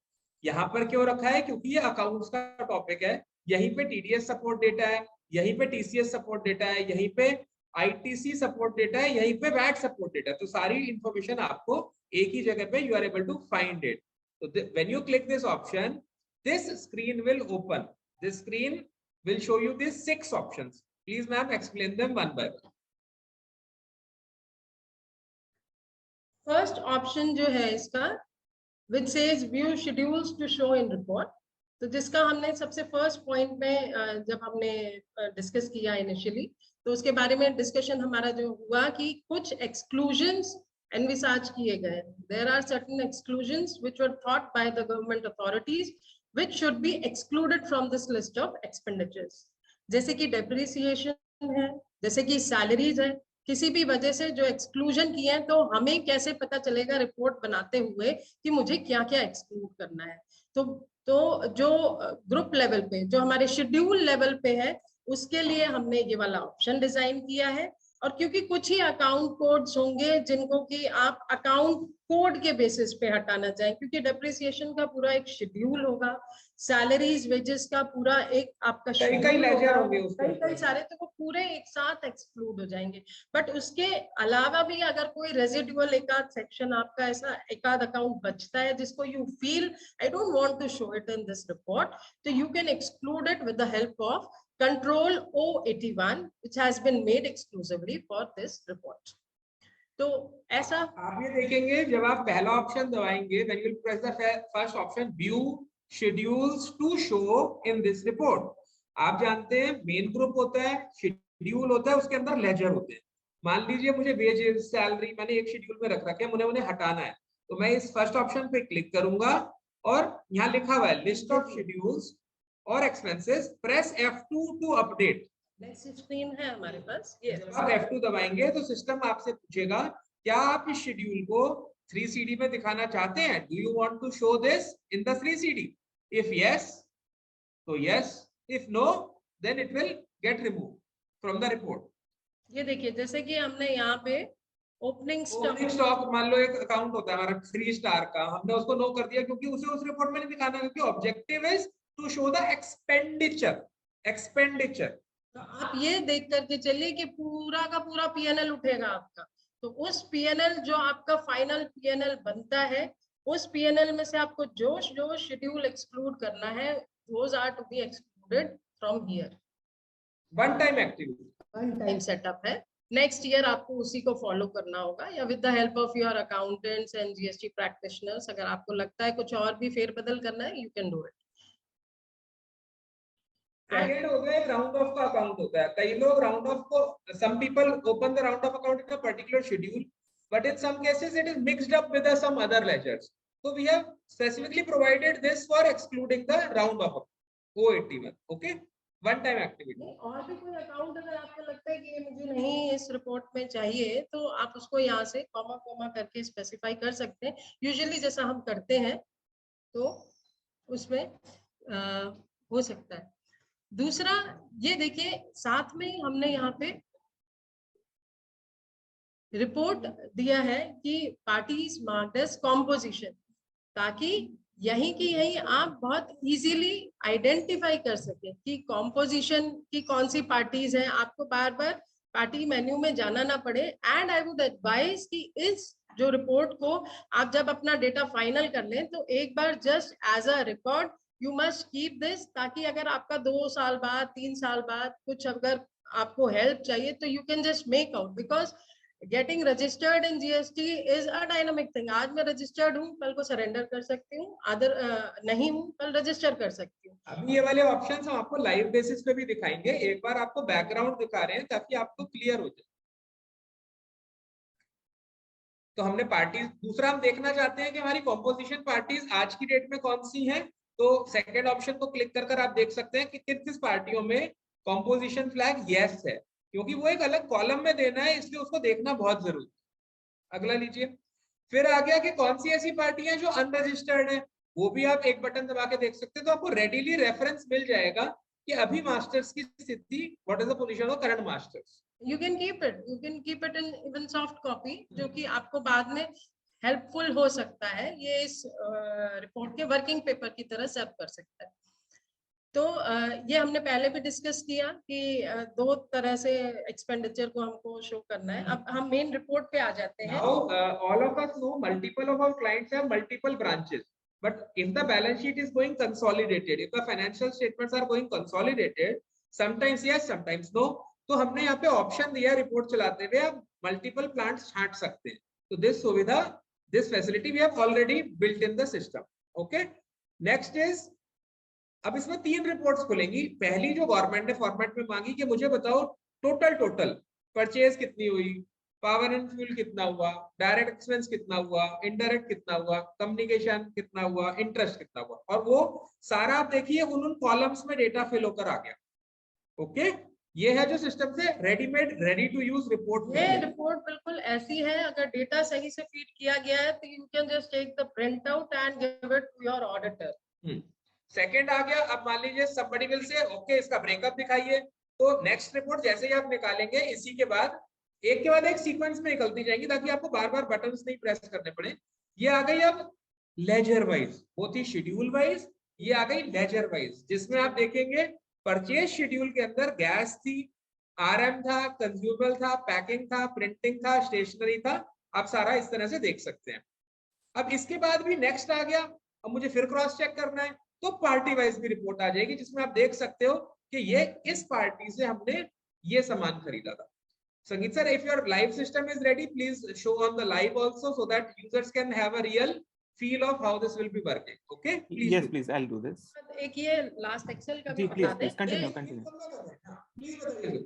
यहाँ पर क्यों रखा है, क्योंकि ये अकाउंट्स का टॉपिक है। यहीं पे TDS सपोर्ट डेटा है, यहीं पे TCS सपोर्ट डेटा है, यहीं पे ITC सपोर्ट डेटा है, यहीं पे VAT सपोर्ट डेटा है। तो सारी इंफॉर्मेशन आपको एक ही जगह पे you are able to find it. तो when you click this option, this screen will open. This screen will show you these 6 options. Please ma'am explain them one by one. First option जो है इसका which says view schedules to show in report, तो जिसका हमने सबसे first point में जब हमने डिस्कस किया इनिशियली, तो उसके बारे में डिस्कशन हमारा जो हुआ कि कुछ एक्सक्लूजन्स एनविसाज किए गए. There are certain exclusions which were thought by the government authorities which should be excluded from this list of expenditures, जैसे कि डेप्रिसिएशन है, जैसे कि सैलरीज है. किसी भी वजह से जो एक्सक्लूजन किए हैं, तो हमें कैसे पता चलेगा रिपोर्ट बनाते हुए कि मुझे क्या क्या एक्सक्लूड करना है. तो जो ग्रुप लेवल पे, जो हमारे शेड्यूल लेवल पे है, उसके लिए हमने ये वाला ऑप्शन डिजाइन किया है. और क्योंकि कुछ ही अकाउंट कोड्स होंगे जिनको कि आप अकाउंट कोड के बेसिस पे हटाना चाहें, क्योंकि डेप्रिसिएशन का पूरा एक शेड्यूल होगा, सैलरीज वेजेस का पूरा एक आपका कई लेजर होंगे उसमें, कई सारे, तो वो पूरे एक साथ एक्सक्लूड हो जाएंगे. बट उसके अलावा भी अगर कोई रेजिडुअल एक आध सेक्शन आपका ऐसा एक आध अकाउंट बचता है जिसको you feel I don't want to show it in this report, तो you can exclude it with the help of Control O81, which has been made exclusively for this report. तो ऐसा आप ये देखेंगे जब आप पहला ऑप्शन दबाएंगे, when you press the first option, view schedules to show in this report. आप जानते हैं मेन ग्रुप होता है, शेड्यूल होता है, उसके अंदर लेजर होते हैं. मान लीजिए मुझे वेजेस, सैलरी मैंने एक शेड्यूल में रख रखे हैं, मुझे उन्हें हटाना है, तो मैं इस फर्स्ट ऑप्शन पे क्लिक करूंगा और यहाँ लिखा हुआ है लिस्ट ऑफ शेड्यूल्स और expenses, press F2 to update. Next screen है हमारे पास. ये आप F2 दबाएंगे तो सिस्टम आपसे पूछेगा क्या आप इस शेड्यूल को 3CD में दिखाना चाहते हैं. Do you want to show this in the 3CD? If yes तो yes, if no then it will get remove from the report. ये देखिए, जैसे कि हमने यहाँ पे ओपनिंग स्टॉक मान लो एक अकाउंट होता है हमारा 3 स्टार का, हमने उसको नो कर दिया क्योंकि उसे उस रिपोर्ट में नहीं दिखाना, क्योंकि objective is to show the expenditure. तो आप ये देख करके चलिए कि पूरा का पूरा पीएनएल उठेगा आपका. तो उस पीएनएल जो आपका फाइनल पीएनएल बनता है, उस पीएनएल में से आपको जो शेड्यूल एक्सक्लूड करना है, those are to be excluded from here. One time activity, one time setup है. नेक्स्ट ईयर आपको उसी को फॉलो करना होगा, या with the help of your accountants and GST practitioners. अगर आपको लगता है कुछ और भी फेरबदल करना है, you can do it. Second हो गया, एक राउंड ऑफ का अकाउंट होता है. कई लोग राउंड ऑफ को, some people open the round off account in a particular schedule, but in some cases it is mixed up with some other ledgers. So we have specifically provided this for excluding the round of O81. Okay, one time activity. और भी कोई account अगर आपको लगता है कि ये मुझे नहीं इस रिपोर्ट में चाहिए, तो आप उसको यहाँ से कॉमा कॉमा करके स्पेसिफाई कर सकते हैं. यूजुअली जैसा हम करते हैं, तो उसमें हो सकता है. दूसरा ये देखिए, साथ में ही हमने यहाँ पे रिपोर्ट दिया है कि पार्टीज मार्क्ड एज कॉम्पोजिशन, ताकि यहीं की यहीं आप बहुत इजीली आइडेंटिफाई कर सकें कि कॉम्पोजिशन की कौन सी पार्टीज हैं. आपको बार बार पार्टी मेन्यू में जाना ना पड़े. एंड आई वुड एडवाइज कि इस जो रिपोर्ट को आप जब अपना डेटा फाइनल कर लें, तो एक बार just as a record you must keep this, ताकि अगर आपका 2 साल बाद 3 साल बाद कुछ अगर आपको हेल्प चाहिए, तो you can just make out. Because getting registered in GST is a dynamic thing. आज मैं रजिस्टर्ड हूँ, कल को सरेंडर कर सकती हूँ, अदर नहीं हूँ, कल रजिस्टर कर सकती हूँ. अभी ये वाले ऑप्शंस हम आपको लाइव बेसिस पे भी दिखाएंगे. एक बार आपको बैकग्राउंड दिखा रहे हैं ताकि आपको क्लियर हो जाए. तो हमने पार्टीज, दूसरा हम देखना चाहते हैं कि हमारी कॉम्पोजिशन पार्टीज आज की डेट में कौन सी हैं. तो सेकेंड ऑप्शन को क्लिक कर आप देख सकते हैं कि किस किस पार्टियों में कॉम्पोजिशन फ्लैग यस है, क्योंकि वो एक अलग कॉलम में देना है, इसलिए उसको देखना बहुत जरूरी है. अगला लीजिए. फिर आ गया कि कौन सी ऐसी पार्टियां जो अनरजिस्टर्ड है, वो भी आप एक बटन दबा के देख सकते हैं. तो आपको रेडीली रेफरेंस मिल जाएगा कि अभी मास्टर्स की स्थिति, what is the position of current masters. You can keep it in even soft copy, जो कि आपको बाद में हेल्पफुल हो सकता है. ये इस रिपोर्ट के वर्किंग पेपर की तरह सर्व कर सकता है. तो ये हमने पहले भी डिस्कस किया कि 2 तरह से एक्सपेंडिचर को हमको शो करना है. अब हम मेन रिपोर्ट पे आ जाते हैं. Now, all of us know multiple of our clients have multiple branches, but if the balance sheet is going consolidated, if the financial statements are going consolidated, sometimes yes, sometimes no. तो हमने यहाँ पे option दिया report चलाते हुए आप multiple plants छांट सकते हैं. तो दिस सुविधा, this facility we have already built in the system. Okay, next is, अब इसमें 3 रिपोर्ट्स खुलेंगी. पहली जो गवर्नमेंट ने फॉर्मेट में मांगी कि मुझे बताओ टोटल परचेज कितनी हुई, पावर एंड फ्यूल कितना हुआ, डायरेक्ट एक्सपेंस कितना हुआ, इनडायरेक्ट कितना हुआ, कम्युनिकेशन कितना हुआ, इंटरेस्ट कितना हुआ, और वो सारा आप देखिए उन कॉलम्स में डेटा फिल होकर आ गया. ओके, ये है जो सिस्टम से readymade ready to use report. ये रिपोर्ट बिल्कुल ऐसी है, अगर डेटा सही से फीड किया गया है तो you can just take the print out and give it to your auditor. Second आ गया, अब मान लीजिए somebody will say ओके इसका ब्रेकअप दिखाइए, तो नेक्स्ट रिपोर्ट जैसे ही आप निकालेंगे इसी के बाद एक के बाद एक सीक्वेंस में निकलती जाएंगी ताकि आपको बार बार बटन्स नहीं प्रेस करने पड़े. ये आ गई अब लेजर वाइज, वो थी शेड्यूल वाइज, ये आ गई लेजर वाइज, जिसमें आप देखेंगे परचेज शेड्यूल के अंदर गैस थी, आरएम था, कंज्यूमर था, पैकिंग था, प्रिंटिंग था, स्टेशनरी था. आप सारा इस तरह से देख सकते हैं. अब इसके बाद भी नेक्स्ट आ गया, अब मुझे फिर क्रॉस चेक करना है तो पार्टी वाइज भी रिपोर्ट आ जाएगी, जिसमें आप देख सकते हो कि ये इस पार्टी से हमने ये सामान खरीदा था. Sangeet sir, if your live system is ready, please show on the live also so that users can have a real feel of how this will be working. Okay? Please yes do. please, I'll do this. एक ये last Excel का जी भी please बता please दें. continue ये continue. Please बताइए.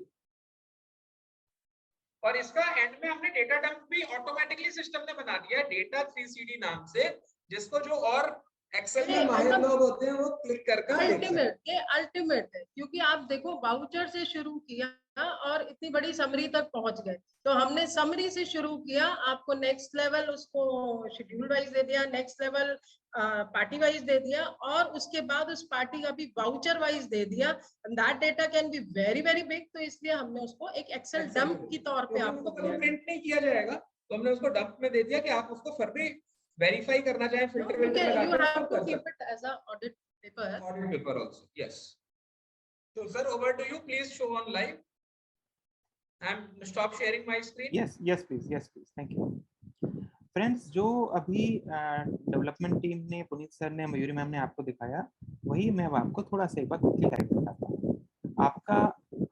और इसका एंड में हमने डेटा डंप भी ऑटोमेटिकली सिस्टम ने बना दिया है डेटा 3CD नाम से, जिसको जो और एक्सेल में माहिर लोग होते हैं वो क्लिक करके देख सकते हैं. अल्टीमेट, ये अल्टीमेट है, क्योंकि आप देखो वाउचर से शुरू किया और इतनी बड़ी समरी तक पहुंच गए. तो हमने समरी से शुरू किया, आपको नेक्स्ट लेवल उसको शेड्यूल वाइज दे दिया, नेक्स्ट लेवल पार्टी वाइज दे दिया, और उसके बाद उस पार्टी का भी वाउचर वाइज दे दिया. That data can be very very big, तो इसलिए हमने उसको एक एक्सेल डंप की तौर पे आपको दिया. प्रिंट नहीं किया जाएगा तो हमने उसको डंप में दे दिया कि आप उसको फिर भी वेरीफाई करना चाहें, फिल्टर विल्टर लगा You के have आप to कर keep सकते it as a audit paper. हैं. Audit paper also, yes. So sir, over to you. Please show on live. And stop sharing my screen. yes please, thank you. Friends, जो अभी development team ने, Puneet sir ने, Mayuri ma'am ने आपको दिखाया, वही मैं अब आपको थोड़ा सा एक बार क्विकली करके दिखाता हूँ. आपका,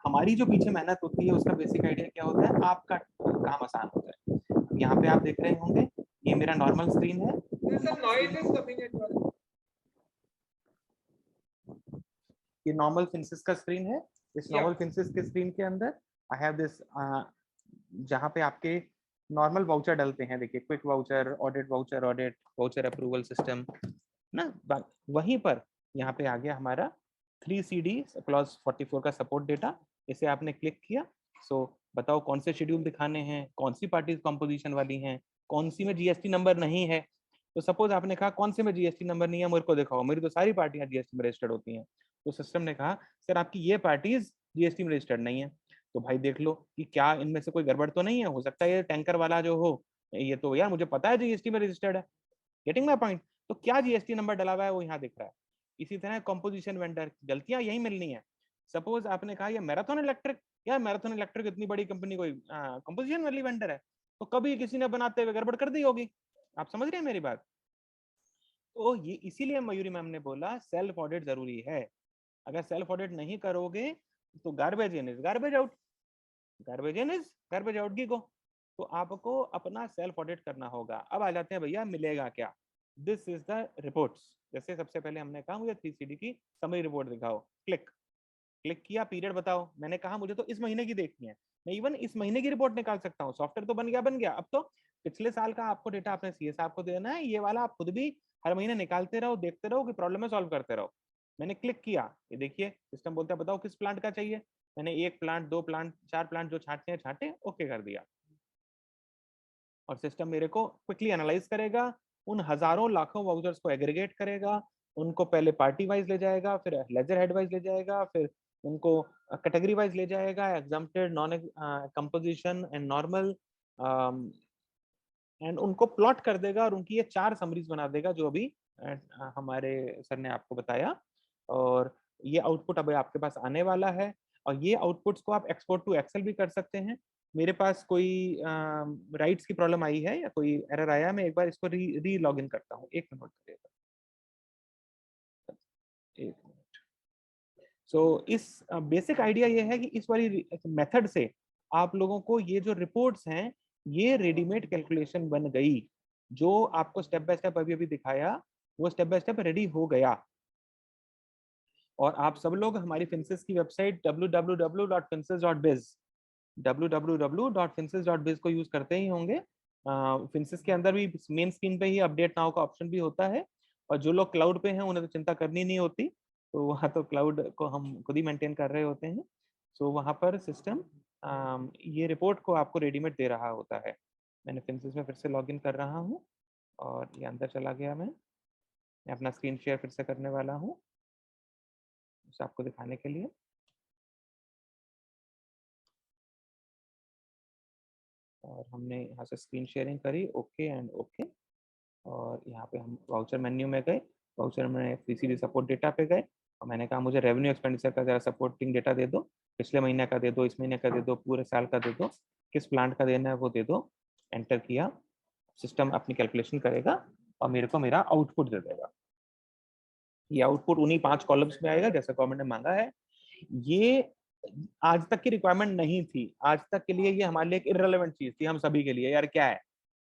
हमारी जो पीछे मेहनत होती है उसका बेसिक आइडिया क्या होता है, आपका काम आसान होता है. यहाँ पे आप देख रहे होंगे, ये मेरा नॉर्मल स्क्रीन है. Noise is coming at all. ये नॉर्मल फिंसिस का स्क्रीन है. इस Yeah. नॉर्मल फिंसिस के स्क्रीन के अंदर आई हैव दिस, जहाँ पे आपके नॉर्मल वाउचर डलते हैं. देखिए, quick voucher, audit voucher, audit voucher approval system ना. वहीं पर यहाँ पे आ गया हमारा 3CD क्लॉज 44 का सपोर्ट डेटा. इसे आपने क्लिक किया. सो बताओ कौन से शेड्यूल दिखाने हैं, कौन सी पार्टीज कंपोजिशन वाली हैं, कौन सी में जीएसटी नंबर नहीं है. तो सपोज आपने कहा कौन से में जीएसटी नंबर नहीं है, मेरे को दिखाओ, मेरी तो सारी पार्टियां जीएसटी में रजिस्टर्ड होती हैं. तो सिस्टम ने कहा सर आपकी ये पार्टीज जीएसटी में रजिस्टर्ड नहीं है. तो भाई देख लो कि क्या इनमें से कोई गड़बड़ तो नहीं है. हो सकता है ये टैंकर वाला जो हो, ये तो यार मुझे पता है जीएसटी में रजिस्टर्ड है. Getting my point. तो क्या जीएसटी नंबर डला हुआ है वो यहाँ दिख रहा है. इसी तरह कंपोजिशन वेंडर, गलतियां यही मिलनी है. सपोज आपने कहा ये मैराथन इलेक्ट्रिक, यार मैराथन इलेक्ट्रिक इतनी बड़ी कंपनी कोई कंपोजिशन वाली वेंडर है, तो कभी किसी ने बनाते हुए गड़बड़ कर दी होगी. आप समझ रहे हैं मेरी बात. तो ये इसीलिए मयूरी मैम ने बोला सेल्फ ऑडिट जरूरी है. अगर सेल्फ ऑडिट नहीं करोगे तो garbage in is garbage out, garbage in is garbage out की को. तो आपको अपना सेल्फ ऑडिट करना होगा. अब आ जाते हैं भैया, मिलेगा क्या. This is the reports. जैसे सबसे पहले हमने कहा मुझे 3CD की समरी रिपोर्ट दिखाओ. क्लिक किया, पीरियड बताओ. मैंने कहा मुझे तो इस महीने की देखनी है. मैं इवन इस महीने की रिपोर्ट निकाल सकता हूँ. सॉफ्टवेयर तो बन गया. अब तो पिछले साल का आपको डेटा अपने सीए साहब को देना है. ये वाला आप खुद भी हर महीने निकालते रहो, देखते रहो कि प्रॉब्लम है, सॉल्व करते रहो. मैंने क्लिक किया, ये देखिए सिस्टम बोलता है बताओ किस प्लांट का चाहिए. मैंने 1 प्लांट, 2 प्लांट, 4 प्लांट जो छांटते हैं छांटे, ओके कर दिया. और सिस्टम मेरे को क्विकली एनालाइज करेगा, उन हजारों लाखों वाउचर्स को एग्रीगेट करेगा, उनको पहले पार्टी वाइज ले जाएगा, फिर लेजर हेड वाइज ले जाएगा, फिर उनको कैटेगरी वाइज ले जाएगा, exempted, non composition and normal, and उनको प्लॉट कर देगा और उनकी ये 4 समरीज बना देगा जो अभी हमारे सर ने आपको बताया. और ये आउटपुट अभी आपके पास आने वाला है. और ये आउटपुट्स को आप एक्सपोर्ट टू एक्सेल भी कर सकते हैं. मेरे पास कोई राइट्स की प्रॉब्लम आई है या कोई एरर आया, मैं एक बार इसको री लॉग इन करता हूँ. 1 मिनट करिएगा, 1 मिनट. सो इस बेसिक आइडिया ये है कि इस वाली मेथड से आप लोगों को ये जो रिपोर्ट्स हैं ये रेडीमेड कैलकुलेशन बन गई। जो आपको स्टेप बाय स्टेप अभी अभी दिखाया वो स्टेप बाय स्टेप रेडी हो गया। और आप सब लोग हमारी फिंसिस की वेबसाइट www.finsis.biz www.finsis.biz को यूज करते ही होंगे। फिंसिस के अंदर भी मेन स्क्रीन पे ही अपडेट नाउ का ऑप्शन भी होता है, और जो लोग क्लाउड पे हैं उन्हें तो चिंता करनी नहीं होती, तो वहाँ तो क्लाउड को हम खुद ही मेंटेन कर रहे होते हैं। सो वहाँ पर सिस्टम ये रिपोर्ट को आपको रेडीमेड दे रहा होता है। मैंने फिंसिस में फिर से लॉगिन कर रहा हूँ और ये अंदर चला गया। मैं अपना स्क्रीन शेयर फिर से करने वाला हूँ उसे आपको दिखाने के लिए। और हमने यहाँ से स्क्रीन शेयरिंग करी, ओके एंड ओके। और यहाँ पे हम वाउचर मेन्यू में गए, वाउचर में सीसीडी सपोर्ट डेटा पे गए और मैंने कहा मुझे रेवेन्यू एक्सपेंडिचर का जरा सपोर्टिंग डेटा दे दो, पिछले महीने का दे दो, इस महीने का दे दो, पूरे साल का दे दो, किस प्लांट का देना है वो दे दो। एंटर किया, सिस्टम अपनी कैलकुलेशन करेगा और मेरे को मेरा आउटपुट दे देगा। ये आउटपुट उन्हीं 5 कॉलम्स में आएगा जैसे गवर्नमेंट ने मांगा है। ये आज तक की रिक्वायरमेंट नहीं थी, आज तक के लिए ये हमारे लिए एक इररिलेवेंट चीज थी, हम सभी के लिए यार क्या है,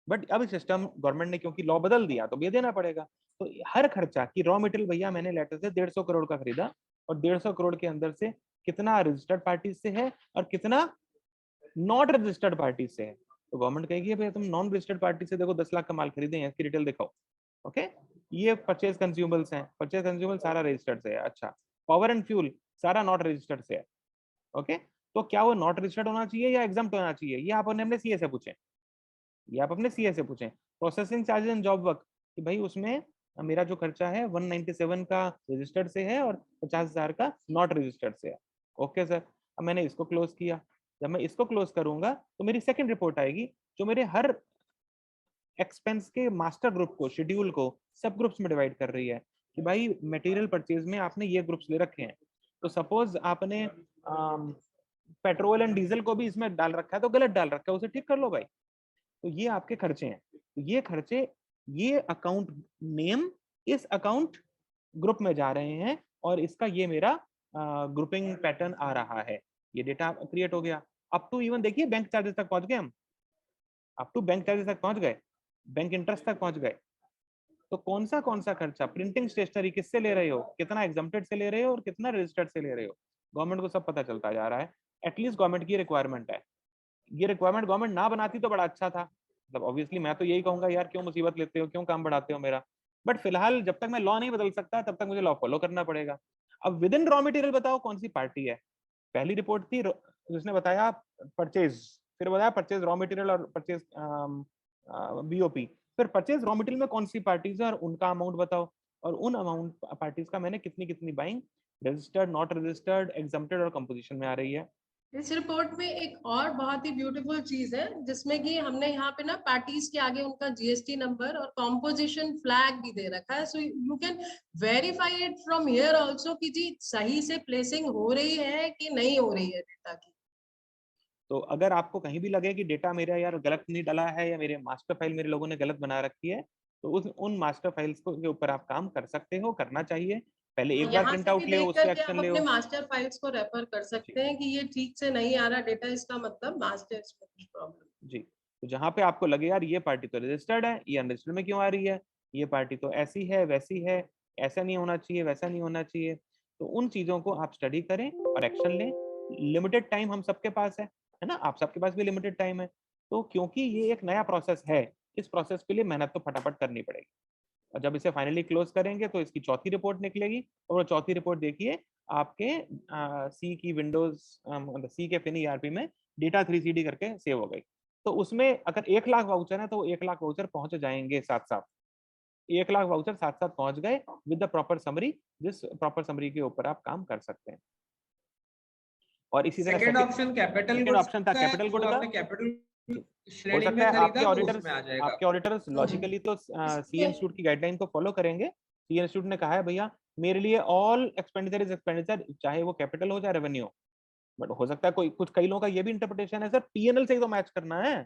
बट अब सिस्टम गवर्नमेंट ने क्योंकि लॉ बदल दिया तो ये देना पड़ेगा। तो हर खर्चा की रॉ मटेरियल भैया मैंने लेटर से 150 करोड़ का खरीदा और 150 करोड़ के अंदर से कितना रजिस्टर्ड पार्टी से है और कितना नॉट रजिस्टर्ड पार्टी से है। तो गवर्नमेंट कहेगी भैया तुम नॉन रजिस्टर्ड पार्टी से देखो 10 लाख का माल खरीदे हैं, इसकी डिटेल दिखाओ। ओके, ये परचेज कंज्यूमेबल्स हैं, परचेज कंज्यूमेबल सारा रजिस्टर्ड से है। अच्छा, पावर एंड फ्यूल सारा नॉट रजिस्टर्ड से है। ओके, तो क्या वो नॉट रजिस्टर्ड होना चाहिए या एग्जम्प्ट होना चाहिए, ये आप अपने सीए से पूछें, ये आप अपने सीए से पूछें। Processing charges and job work कि भाई उसमें मेरा जो खर्चा है 197 का रजिस्टर्ड से है और 50,000 का नॉट रजिस्टर्ड से है। ओके सर, अब मैंने इसको क्लोज किया। जब मैं इसको क्लोज करूंगा तो मेरी सेकंड रिपोर्ट आएगी जो मेरे हर एक्सपेंस के मास्टर ग्रुप को, शेड्यूल को सब ग्रुप्स में डिवाइड कर रही है कि भाई मटेरियल परचेज में आपने ये ग्रुप्स ले रखे हैं। तो सपोज आपने पेट्रोल एंड डीजल को भी इसमें डाल रखा है तो गलत डाल रखा है, उसे ठीक कर लो भाई। तो ये आपके खर्चे हैं, तो ये खर्चे ये अकाउंट नेम इस अकाउंट ग्रुप में जा रहे हैं और इसका ये मेरा ग्रुपिंग पैटर्न आ रहा है। ये डेटा क्रिएट हो गया। अप टू इवन देखिए बैंक चार्जेस तक पहुंच गए हम, अप टू बैंक चार्जेस तक पहुंच गए, बैंक इंटरेस्ट तक पहुंच गए। तो कौन सा खर्चा, प्रिंटिंग स्टेशनरी किससे ले रहे हो, कितना एग्जम्प्टेड से ले रहे हो और कितना रजिस्टर्ड से ले रहे हो, गवर्नमेंट को सब पता चलता जा रहा है। एटलीस्ट गवर्नमेंट की रिक्वायरमेंट है। ये रिक्वायरमेंट गवर्नमेंट ना बनाती तो बड़ा अच्छा था, मतलब ऑब्वियसली मैं तो यही कहूंगा यार क्यों मुसीबत लेते हो, क्यों काम बढ़ाते हो मेरा। बट फिलहाल जब तक मैं लॉ नहीं बदल सकता तब तक मुझे लॉ फॉलो करना पड़ेगा। अब विद इन रॉ मटेरियल बताओ कौन सी पार्टी है। पहली रिपोर्ट थी जिसने बताया परचेज, फिर बताया परचेज रॉ मटेरियल और परचेज बीओपी, फिर परचेज रॉ मटेरियल में कौन सी पार्टीज है और उनका अमाउंट बताओ, और उन अमाउंट पार्टीज का मैंने कितनी कितनी buying registered, not registered, exempted और कंपोजिशन में आ रही है। इस रिपोर्ट में एक और बहुत ही ब्यूटीफुल चीज है जिसमें कि हमने यहाँ पे ना पार्टीज के आगे उनका जीएसटी नंबर और कॉम्पोजिशन फ्लैग भी दे रखा है, so you can verify it from here also कि जी सही से प्लेसिंग हो रही है कि नहीं हो रही है डेटा की। तो अगर आपको कहीं भी लगे कि डेटा मेरा यार गलत नहीं डला है या मेरे मास्टर फाइल मेरे लोगों ने गलत बना रखी है, तो उन मास्टर फाइल्स को के ऊपर आप काम कर सकते हो, करना चाहिए। पहले एक बार यहाँ प्रिंट से भी आउट ले देख उससे करके आप एक्शन ले। अपने मास्टर फाइल्स को रेफर कर जी सकते हैं कि ये ठीक से नहीं आ रहा डेटा, इसका मतलब मास्टर्स में कुछ प्रॉब्लम। जी, तो जहाँ पे आपको लगे यार ये पार्टी तो रजिस्टर्ड है, ये अनरजिस्टर्ड में क्यों आ रही है, ये पार्टी तो ऐसी है वैसी है, ऐसा नहीं होना चाहिए वैसा नहीं होना चाहिए, तो उन चीजों को आप स्टडी करें और एक्शन लें। लिमिटेड टाइम हम सबके पास है ना, आप सबके पास भी लिमिटेड टाइम है। तो क्योंकि ये एक नया प्रोसेस है, इस प्रोसेस के लिए मेहनत तो फटाफट करनी पड़ेगी। और जब इसे फाइनली क्लोज करेंगे तो इसकी चौथी रिपोर्ट निकलेगी, और वो चौथी रिपोर्ट देखिए आपके सी की विंडोज सी के फिन ईआरपी में डेटा 3CD करके सेव हो गई। तो उसमें अगर 1 लाख वाउचर है तो 1 लाख वाउचर पहुंच जाएंगे साथ साथ, 1 लाख वाउचर साथ साथ पहुंच गए विद द प्रॉपर समरी, जिस प्रॉपर समरी के ऊपर आप काम कर सकते हैं। और इसी तरह second option capital second goods option था का, कैपिटल जो गुड का। आपने कैपिटल हो श्रेणी सकता में है खरीदा तो उसमें आ जाएगा। आपके ऑडिटर्स लॉजिकली तो सी इंस्टीट्यूट की गाइडलाइन को फॉलो करेंगे। सी इंस्टीट्यूट ने कहा है भैया मेरे लिए ऑल एक्सपेंडिचर इज एक्सपेंडिचर, चाहे वो कैपिटल हो चाहे रेवेन्यू। बट हो सकता है कोई कई लोगों का ये भी इंटरप्रिटेशन है सर पीएनएल से ही तो मैच करना है,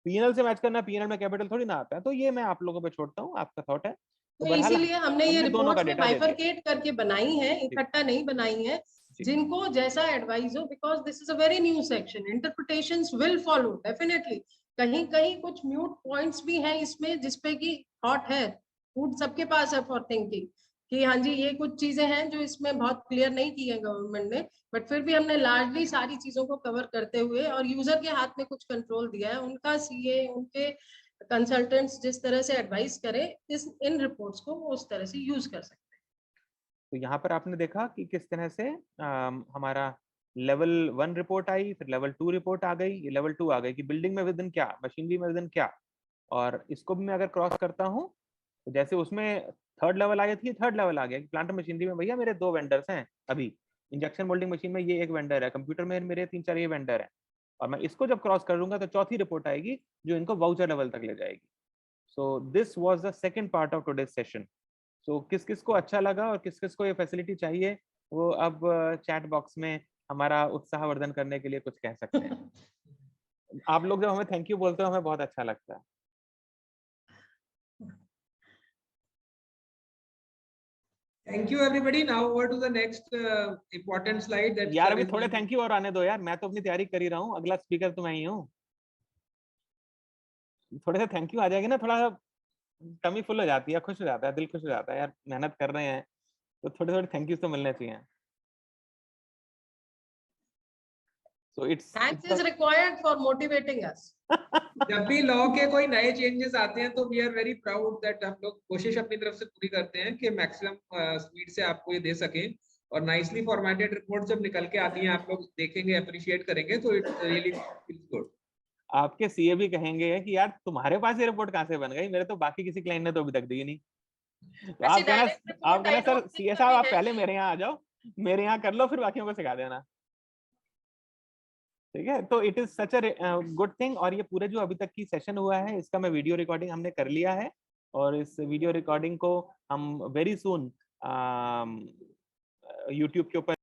पीएनएल से मैच करना है, पीएनएल में कैपिटल थोड़ी ना आता है। तो ये मैं आप लोगों पे छोड़ता हूँ, आपका थॉट है। तो तो बहरहाल इसीलिए हमने ये हमने दोनों का रिपोर्ट्स में डेटा दे दिया। बाइफरकेट करके बनाई है, इकट्ठा नहीं बनाई है। जिनको जैसा एडवाइस हो, because this is a very new section, interpretations will follow definitely. कहीं कहीं कुछ म्यूट पॉइंट्स भी हैं इसमें जिसपे कि थॉट है, फूड सबके पास है फॉर थिंकिंग कि हाँ जी ये कुछ चीजें हैं जो इसमें बहुत क्लियर नहीं की है गवर्नमेंट ने, बट फिर भी हमने लार्जली सारी चीजों को कवर करते हुए और यूजर के हाथ में कुछ कंट्रोल दिया है, उनका सीए उनके कंसल्टेंट्स जिस तरह से एडवाइस करें इस इन रिपोर्ट्स को वो उस तरह से यूज कर सकते हैं। तो यहाँ पर आपने देखा कि किस तरह से हमारा लेवल 1 रिपोर्ट आई, फिर लेवल 2 रिपोर्ट आ गई, लेवल 2 आ गई कि बिल्डिंग में विदिन क्या, मशीनरी में विदिन क्या। और इसको भी मैं अगर क्रॉस करता हूँ तो जैसे उसमें थर्ड लेवल आई थी, थर्ड लेवल आ गया कि प्लांट मशीनरी में भैया मेरे 2 वेंडर्स हैं, अभी इंजेक्शन मोल्डिंग मशीन में ये एक वेंडर है, कंप्यूटर में मेरे 3-4 ये वेंडर है, और मैं इसको जब क्रॉस करूंगा तो चौथी रिपोर्ट आएगी जो इनको वाउचर लेवल तक ले जाएगी। So this was the second part of today's session. So किस किस को अच्छा लगा और किस किस को ये फैसिलिटी चाहिए, वो अब चैट बॉक्स में हमारा उत्साहवर्धन करने के लिए कुछ कह सकते हैं। आप लोग जब हमें थैंक यू बोलते हो हमें बहुत अच्छा लगता है। Thank you everybody. Now over to the next important slide. That's यार the अभी थोड़े result. थैंक यू और आने दो यार, मैं तो अपनी तैयारी कर ही रहा हूँ, अगला स्पीकर तो मैं ही हूँ। थोड़े से थैंक यू आ जाएगी ना, थोड़ा टमी फुल हो जाती है, खुश हो जाता है, दिल खुश हो जाता है यार, मेहनत कर रहे हैं तो थोड़े थोड़े थैंक यू तो मिलने चाहिए। So Thanks is required for motivating us. जब भी लॉ के कोई नए चेंजेस आते हैं तो we are very proud that हम लोग कोशिश अपनी तरफ से पूरी करते हैं कि मैक्सिमम स्पीड से आपको ये दे सकें, और नाइसली फॉर्मेटेड रिपोर्ट जब निकल के आती है आप लोग देखेंगे, अप्रिशिएट करेंगे, तो इट रियली फील्स गुड। आपके सीए भी कहेंगे कि यार तुम्हारे पास ये रिपोर्ट कहाँ से बन गई, मेरे तो बाकी किसी क्लाइंट ने तो अभी तक दी नहीं। तो वैसे direct report आप कहना I sir don't think CA साहब आप कभी है पहले ही। मेरे यहाँ आ जाओ, मेरे यहाँ कर लो, फिर बाकियों को सिखा देना। ठीक है, तो it is such a good thing. और ये पूरे जो अभी तक की सेशन हुआ है इसका मैं वीडियो रिकॉर्डिंग हमने कर लिया है, और इस वीडियो रिकॉर्डिंग को हम वेरी सून यूट्यूब के ऊपर